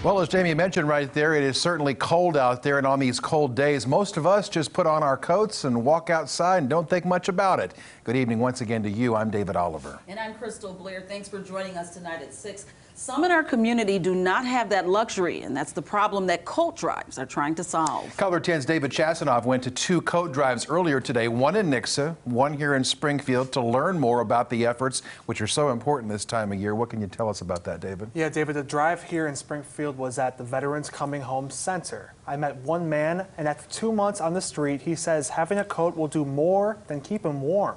Well, as Jamie mentioned right there, it is certainly cold out there, and on these cold days, most of us just put on our coats and walk outside and don't think much about it. Good evening once again to you. I'm David Oliver. And I'm Crystal Blair. Thanks for joining us tonight at 6. Some in our community do not have that luxury, and that's the problem that coat drives are trying to solve. KOLR 10's David Chasanoff went to 2 coat drives earlier today, one in Nixa, one here in Springfield, to learn more about the efforts, which are so important this time of year. What can you tell us about that, David? Yeah, David, the drive here in Springfield was at the Veterans Coming Home Center. I met one man, and after 2 months on the street, he says having a coat will do more than keep him warm.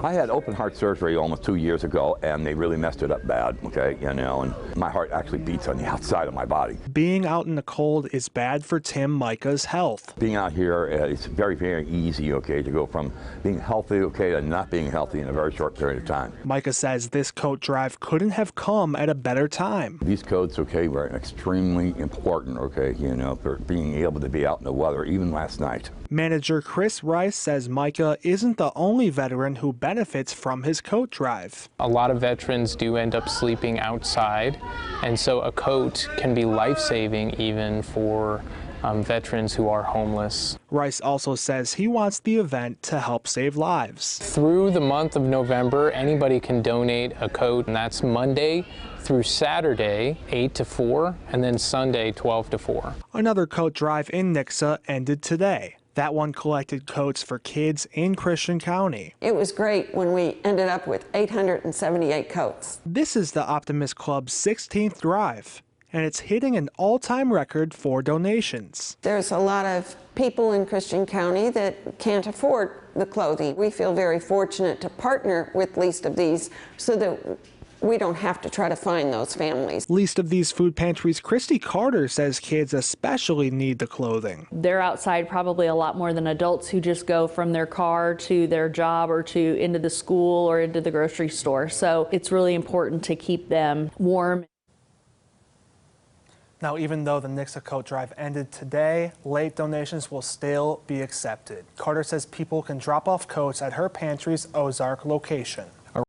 I had open heart surgery almost 2 years ago, and they really messed it up bad, okay, you know, and my heart actually beats on the outside of my body. Being out in the cold is bad for Tim Micah's health. Being out here, it's very, very easy, okay, to go from being healthy, okay, to not being healthy in a very short period of time. Micah says this coat drive couldn't have come at a better time. These coats, okay, were extremely important, okay, you know, for being able to be out in the weather, even last night. Manager Chris Rice says Micah isn't the only veteran who benefits from his coat drive. A lot of veterans do end up sleeping outside, and so a coat can be life-saving even for veterans who are homeless. Rice also says he wants the event to help save lives. Through the month of November, anybody can donate a coat, and that's Monday through Saturday, 8 to 4, and then Sunday, 12 to 4. Another coat drive in Nixa ended today. That one collected coats for kids in Christian County. It was great when we ended up with 878 coats. This is the Optimist Club's 16th drive, and it's hitting an all-time record for donations. There's a lot of people in Christian County that can't afford the clothing. We feel very fortunate to partner with Least of These so that we don't have to try to find those families. Least of These food pantries, Christy Carter says kids especially need the clothing. They're outside probably a lot more than adults who just go from their car to their job or to into the school or into the grocery store. So it's really important to keep them warm. Now, even though the Nixa coat drive ended today, late donations will still be accepted. Carter says people can drop off coats at her pantry's Ozark location.